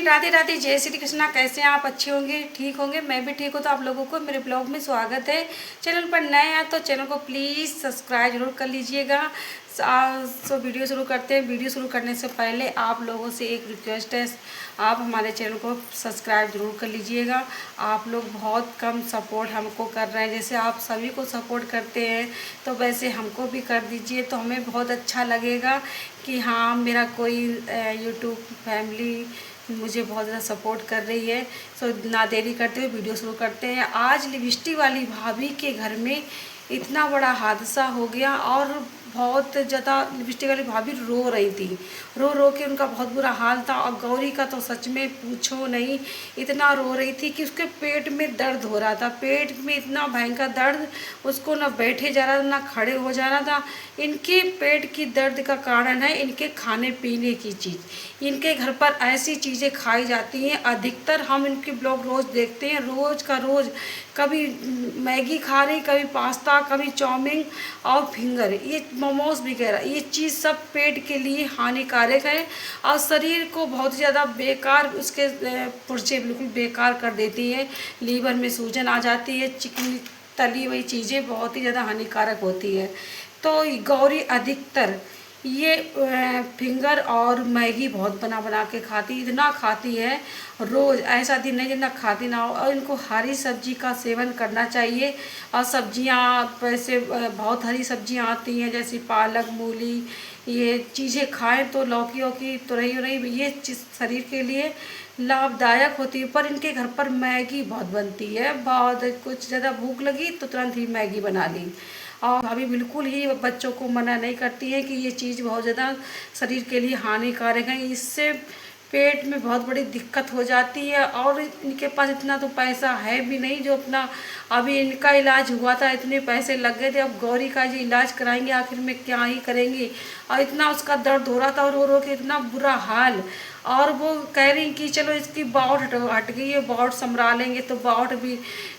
राधे राधे, जय श्री कृष्णा। कैसे हैं आप? अच्छे होंगे, ठीक होंगे। मैं भी ठीक हूँ। तो आप लोगों को मेरे ब्लॉग में स्वागत है। चैनल पर नए हैं तो चैनल को प्लीज़ सब्सक्राइब जरूर कर लीजिएगा। सो वीडियो शुरू करते हैं। वीडियो शुरू करने से पहले आप लोगों से एक रिक्वेस्ट है, आप हमारे चैनल को सब्सक्राइब जरूर कर लीजिएगा। आप लोग बहुत कम सपोर्ट हमको कर रहे हैं। जैसे आप सभी को सपोर्ट करते हैं तो वैसे हमको भी कर दीजिए, तो हमें बहुत अच्छा लगेगा कि हाँ, मेरा कोई यूट्यूब फैमिली मुझे बहुत ज़्यादा सपोर्ट कर रही है। सो ना देरी करते हुए वीडियो शुरू करते हैं। आज लिपस्टिक वाली भाभी के घर में इतना बड़ा हादसा हो गया और बहुत ज़्यादा लिपस्टिक वाली भाभी रो रही थी। रो रो के उनका बहुत बुरा हाल था। और गौरी का तो सच में पूछो नहीं, इतना रो रही थी कि उसके पेट में दर्द हो रहा था। पेट में इतना भयंकर दर्द, उसको ना बैठे जा रहा था ना खड़े हो जा रहा था। इनके पेट की दर्द का कारण है इनके खाने पीने की चीज़। इनके घर पर ऐसी चीज़ें खाई जाती हैं। अधिकतर हम इनके ब्लॉग रोज़ देखते हैं, रोज़ का रोज़। कभी मैगी खा रही, कभी पास्ता, कभी चाउमीन और फिंगर, ये मोमोज वगैरह, ये चीज़ सब पेट के लिए हानिकारक है और शरीर को बहुत ज़्यादा बेकार, उसके पुर्जे बिल्कुल बेकार कर देती है। लीवर में सूजन आ जाती है। चिकनी तली हुई चीज़ें बहुत ही ज़्यादा हानिकारक होती है। तो गौरी अधिकतर ये फिंगर और मैगी बहुत बना बना के खाती, इतना खाती है रोज़। ऐसा दिन नहीं जितना खाती ना हो। और इनको हरी सब्जी का सेवन करना चाहिए। और सब्जियां वैसे बहुत हरी सब्जियां आती हैं, जैसे पालक, मूली, ये चीज़ें खाएं तो लौकी वौकी, तुरई उरई, ये चीज़ शरीर के लिए लाभदायक होती है। पर इनके घर पर मैगी बहुत बनती है। बहुत कुछ ज़्यादा भूख लगी तो तुरंत ही मैगी बना ली। और भाभी बिल्कुल ही बच्चों को मना नहीं करती है कि ये चीज़ बहुत ज़्यादा शरीर के लिए हानिकारक है। इससे पेट में बहुत बड़ी दिक्कत हो जाती है। और इनके पास इतना तो पैसा है भी नहीं जो अपना, अभी इनका इलाज हुआ था, इतने पैसे लग गए थे। अब गौरी का जो इलाज कराएंगे आखिर में क्या ही करेंगे। और इतना उसका दर्द हो रहा था, और रो रो के इतना बुरा हाल। और वो कह रही कि चलो इसकी बाउट हट गई है, बाउट संभरा लेंगे। तो बाउट भी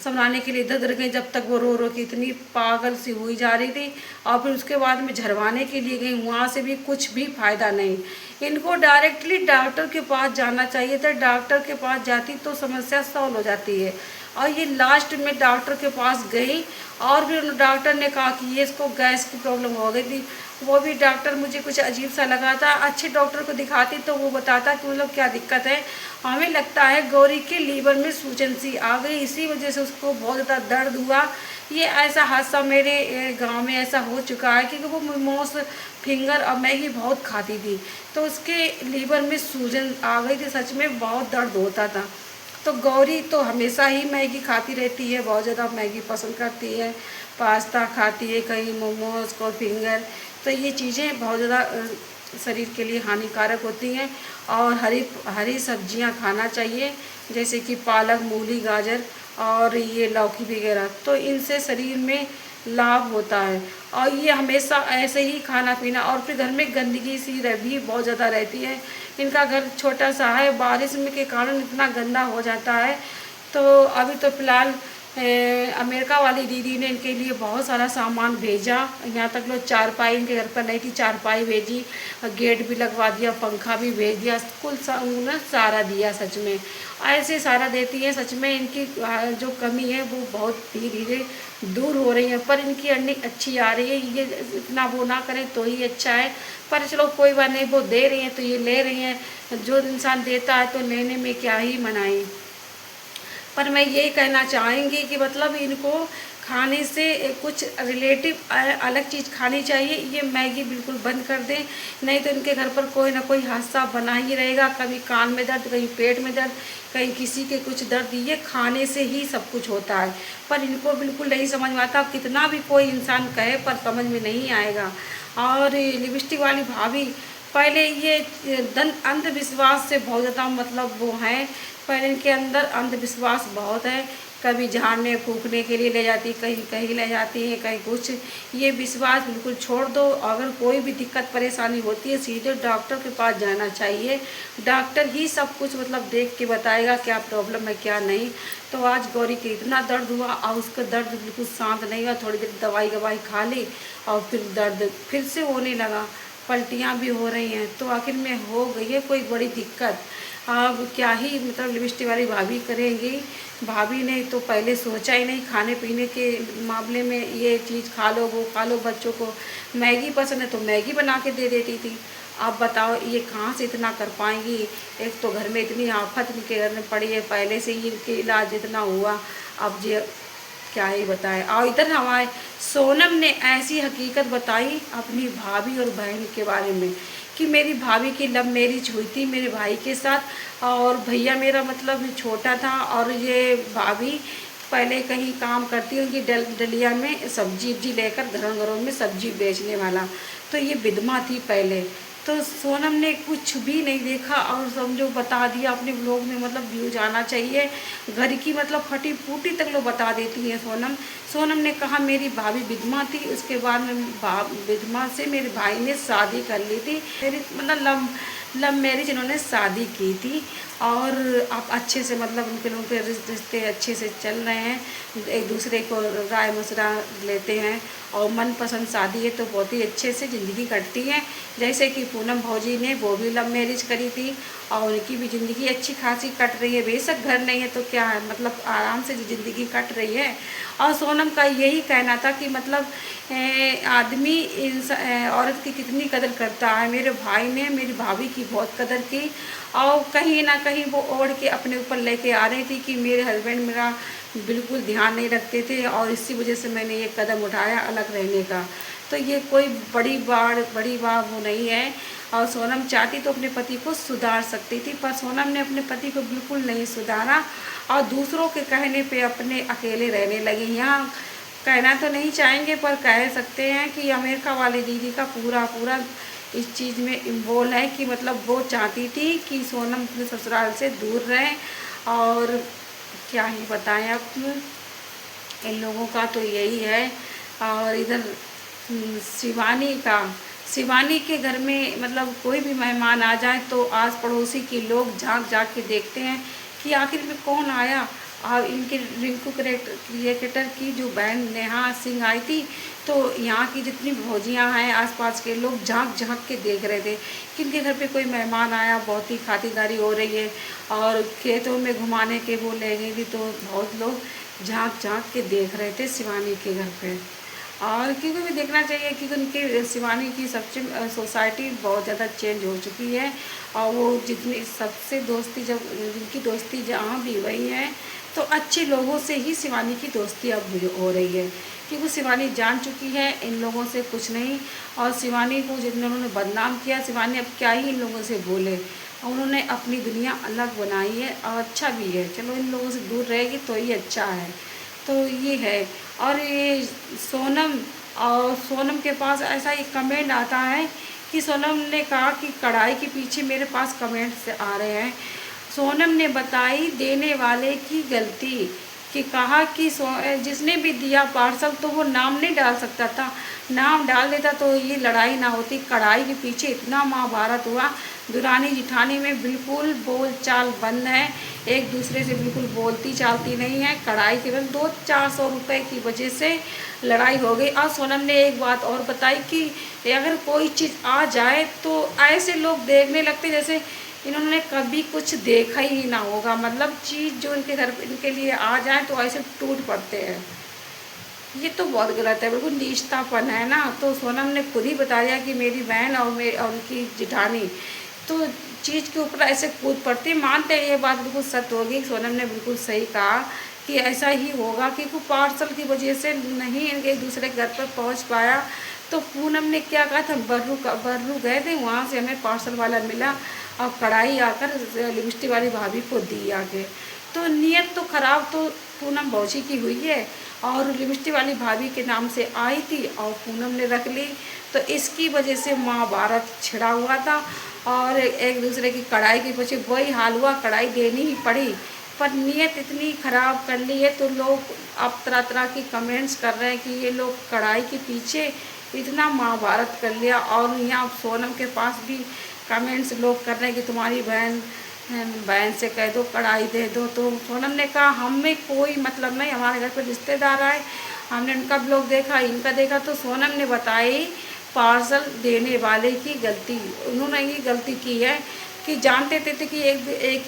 संभराने के लिए इधर उधर गए, जब तक वो रो रो के इतनी पागल सी हुई जा रही थी। और फिर उसके बाद में झरवाने के लिए गई, वहाँ से भी कुछ भी फ़ायदा नहीं। इनको डायरेक्टली डॉक्टर के पास जाना चाहिए था। डॉक्टर के पास जाती तो समस्या सॉल्व हो जाती है। और ये लास्ट में डॉक्टर के पास गई और फिर डॉक्टर ने कहा कि ये इसको गैस की प्रॉब्लम हो गई थी। वो भी डॉक्टर मुझे कुछ अजीब सा लगा था। अच्छे डॉक्टर को दिखाती तो वो बताता कि मतलब क्या दिक्कत है। हमें लगता है गौरी के लीवर में सूजन सी आ गई, इसी वजह से उसको बहुत ज़्यादा दर्द हुआ। ये ऐसा हादसा मेरे गांव में ऐसा हो चुका है क्योंकि वो मोमोस, फिंगर और मैगी बहुत खाती थी, तो उसके लीवर में सूजन आ गई थी। सच में बहुत दर्द होता था। तो गौरी तो हमेशा ही मैगी खाती रहती है, बहुत ज़्यादा मैगी पसंद करती है, पास्ता खाती है, कहीं मोमोज को फिंगर। तो ये चीज़ें बहुत ज़्यादा शरीर के लिए हानिकारक होती हैं। और हरी हरी सब्जियां खाना चाहिए, जैसे कि पालक, मूली, गाजर और ये लौकी वगैरह। तो इनसे शरीर में लाभ होता है। और ये हमेशा ऐसे ही खाना पीना। और फिर घर में गंदगी सी भी बहुत ज़्यादा रहती है। इनका घर छोटा सा है, बारिश में के कारण इतना गंदा हो जाता है। तो अभी तो फ़िलहाल अमेरिका वाली दीदी ने इनके लिए बहुत सारा सामान भेजा। यहाँ तक लो चारपाई इनके घर पर नहीं थी, चारपाई भेजी, गेट भी लगवा दिया, पंखा भी भेज दिया, कुल सारा दिया। सच में ऐसे सारा देती है। सच में इनकी जो कमी है वो बहुत धीरे धीरे दूर हो रही है। पर इनकी अर्निंग अच्छी आ रही है। ये इतना वो ना करें तो ही अच्छा है। पर चलो कोई बात नहीं, वो दे रही हैं तो ये ले रही हैं। जो इंसान देता है तो लेने में क्या ही मनाई। पर मैं ये कहना चाहूँगी कि मतलब इनको खाने से कुछ रिलेटिव अलग चीज़ खानी चाहिए। ये मैगी बिल्कुल बंद कर दें, नहीं तो इनके घर पर कोई ना कोई हादसा बना ही रहेगा। कभी कान में दर्द, कहीं पेट में दर्द, कहीं किसी के कुछ दर्द। ये खाने से ही सब कुछ होता है। पर इनको बिल्कुल नहीं समझ में आता। कितना भी कोई इंसान कहे पर समझ में नहीं आएगा। और लिपस्टिक वाली भाभी पहले ये अंधविश्वास से बहुत ज़्यादा मतलब वो हैं। पर इनके अंदर अंधविश्वास बहुत है। कभी झाड़ने फूकने के लिए ले जाती, कहीं कहीं ले जाती है, कहीं कुछ। ये विश्वास बिल्कुल छोड़ दो। अगर कोई भी दिक्कत परेशानी होती है सीधे डॉक्टर के पास जाना चाहिए। डॉक्टर ही सब कुछ मतलब देख के बताएगा क्या प्रॉब्लम है क्या नहीं। तो आज गौरी के इतना दर्द हुआ और उसका दर्द बिल्कुल शांत नहीं हुआ। थोड़ी देर दवाई खा ली और फिर दर्द फिर से होने लगा, पलटियाँ भी हो रही हैं। तो आखिर में हो गई है कोई बड़ी दिक्कत। अब क्या ही मतलब लिपस्टिक वाली भाभी करेंगी। भाभी ने तो पहले सोचा ही नहीं, खाने पीने के मामले में ये चीज़ खा लो वो खा लो, बच्चों को मैगी पसंद है तो मैगी बना के दे देती थी। आप बताओ ये कहाँ से इतना कर पाएंगी। एक तो घर में इतनी आफत इनके घर में पड़ी है, पहले से ही इनके इलाज इतना हुआ, अब ये क्या ही बताएं। और इधर हमारे सोनम ने ऐसी हकीकत बताई अपनी भाभी और बहन के बारे में कि मेरी भाभी की लव मैरिज हुई थी मेरे भाई के साथ, और भैया मेरा मतलब छोटा था, और ये भाभी पहले कहीं काम करती होंगी डलिया में सब्जी वब्जी लेकर, घरों घरों में सब्जी बेचने वाला। तो ये विधवा थी पहले। तो सोनम ने कुछ भी नहीं देखा और समझो बता दिया अपने ब्लॉग में, मतलब व्यूज आना चाहिए। घर की मतलब फटी फूटी तक लोग बता देती है सोनम। सोनम ने कहा मेरी भाभी विधवा थी, उसके बाद में विधवा से मेरे भाई ने शादी कर ली थी, मेरी मतलब लव मैरिज इन्होंने शादी की थी। और आप अच्छे से मतलब उनके लोगों के रिश्ते अच्छे से चल रहे हैं, एक दूसरे को राय मशवरा लेते हैं, और मनपसंद शादी है तो बहुत ही अच्छे से ज़िंदगी कटती है। जैसे कि पूनम भौजी ने वो भी लव मैरिज करी थी और उनकी भी ज़िंदगी अच्छी खासी कट रही है। बेशक घर नहीं है तो क्या है, मतलब आराम से ज़िंदगी कट रही है। और सोनम का यही कहना था कि मतलब आदमी औरत की कितनी कदर करता है। मेरे भाई ने मेरी भाभी की बहुत कदर की, और कहीं ना कहीं वो ओढ़ के अपने ऊपर लेके आ रही थी कि मेरे हस्बैंड मेरा बिल्कुल ध्यान नहीं रखते थे, और इसी वजह से मैंने ये कदम उठाया अलग रहने का। तो ये कोई बड़ी बात वो नहीं है। और सोनम चाहती तो अपने पति को सुधार सकती थी, पर सोनम ने अपने पति को बिल्कुल नहीं सुधारा और दूसरों के कहने पे अपने अकेले रहने लगी। यहाँ कहना तो नहीं चाहेंगे पर कह सकते हैं कि अमेरिका वाली दीदी का पूरा पूरा इस चीज़ में इन्वॉल्व है कि मतलब वो चाहती थी कि सोनम अपने ससुराल से दूर रहे। और क्या ही बताएं अब, इन लोगों का तो यही है। और इधर शिवानी के घर में मतलब कोई भी मेहमान आ जाए तो आस पड़ोसी के लोग झांक झांक के देखते हैं कि आखिर में कौन आया। और इनके रिंकू क्रिकेटर की जो बहन नेहा सिंह आई थी, तो यहाँ की जितनी भौजियाँ हैं आसपास के लोग झांक झांक के देख रहे थे कि इनके घर पे कोई मेहमान आया, बहुत ही खातिरदारी हो रही है। और खेतों में घुमाने के वो ले गई थी तो बहुत लोग झांक झांक के देख रहे थे शिवानी के घर पे। और क्योंकि भी देखना चाहिए क्योंकि उनकी शिवानी की सबसे सोसाइटी बहुत ज़्यादा चेंज हो चुकी है, और वो जितनी सबसे दोस्ती जब जिनकी दोस्ती जहाँ भी हुई है तो अच्छे लोगों से ही शिवानी की दोस्ती अब हो रही है, क्योंकि शिवानी जान चुकी है इन लोगों से कुछ नहीं। और शिवानी को जितने उन्होंने बदनाम किया, शिवानी अब क्या ही इन लोगों से बोले। उन्होंने अपनी दुनिया अलग बनाई है और अच्छा भी है, चलो इन लोगों से दूर रहेगी तो ही अच्छा है। तो ये है। और ये सोनम और सोनम के पास ऐसा एक कमेंट आता है कि सोनम ने कहा कि कढ़ाई के पीछे मेरे पास कमेंट्स आ रहे हैं। सोनम ने बताई देने वाले की गलती कि कहा कि जिसने भी दिया पार्सल तो वो नाम नहीं डाल सकता था, नाम डाल देता तो ये लड़ाई ना होती। कढ़ाई के पीछे इतना महाभारत हुआ, दुरानी जिठानी में बिल्कुल बोल चाल बंद है, एक दूसरे से बिल्कुल बोलती चालती नहीं है। कढ़ाई केवल 200-400 रुपये की वजह से लड़ाई हो गई। और सोनम ने एक बात और बताई कि अगर कोई चीज़ आ जाए तो ऐसे लोग देखने लगते जैसे इन्होंने कभी कुछ देखा ही ना होगा, मतलब चीज़ जो इनके घर इनके लिए आ जाए तो ऐसे टूट पड़ते हैं। ये तो बहुत गलत है, बिल्कुल नीचतापन है ना। तो सोनम ने खुद ही बता दिया कि मेरी बहन और उनकी जिठानी तो चीज़ के ऊपर ऐसे कूद पड़ती, मानते हैं ये बात बिल्कुल सत्य होगी। सोनम ने बिल्कुल सही कहा कि ऐसा ही होगा क्योंकि पार्सल की वजह से नहीं एक दूसरे घर पर पहुंच पाया। तो पूनम ने क्या कहा था, बर्रू गए थे, वहाँ से हमें पार्सल वाला मिला और कढ़ाई आकर लिपस्टिक वाली भाभी को दी आके। तो नीयत तो ख़राब तो पूनम भौजी की हुई है, और लिपस्टिक वाली भाभी के नाम से आई थी और पूनम ने रख ली, तो इसकी वजह से महाभारत छिड़ा हुआ था। और एक दूसरे की कढ़ाई के पीछे वही हाल हुआ, कढ़ाई देनी ही पड़ी, पर नीयत इतनी ख़राब कर ली है। तो लोग अब तरह तरह की कमेंट्स कर रहे हैं कि ये लोग कढ़ाई के पीछे इतना महाभारत कर लिया। और यहाँ सोनम के पास भी कमेंट्स लोग कर रहे हैं कि तुम्हारी बहन से कह दो कढ़ाई दे दो। तो सोनम ने कहा हमें कोई मतलब नहीं, हमारे घर पर रिश्तेदार आए, हमने उनका ब्लॉग देखा, इनका देखा। तो सोनम ने बताई पार्सल देने वाले की गलती, उन्होंने ही गलती की है। कि जानते थे कि एक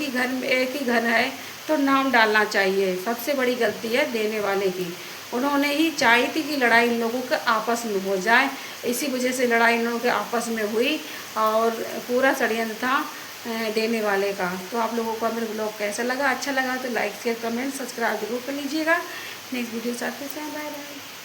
ही घर है तो नाम डालना चाहिए। सबसे बड़ी गलती है देने वाले की। उन्होंने ही चाही थी कि लड़ाई इन लोगों के आपस में हो जाए, इसी वजह से लड़ाई इन लोगों के आपस में हुई और पूरा षड्यंत्र था देने वाले का। तो आप लोगों को मेरा ब्लॉग कैसा लगा, अच्छा लगा तो लाइक शेयर कमेंट सब्सक्राइब जरूर कर लीजिएगा। नेक्स्ट वीडियो साथ में बाय बाय।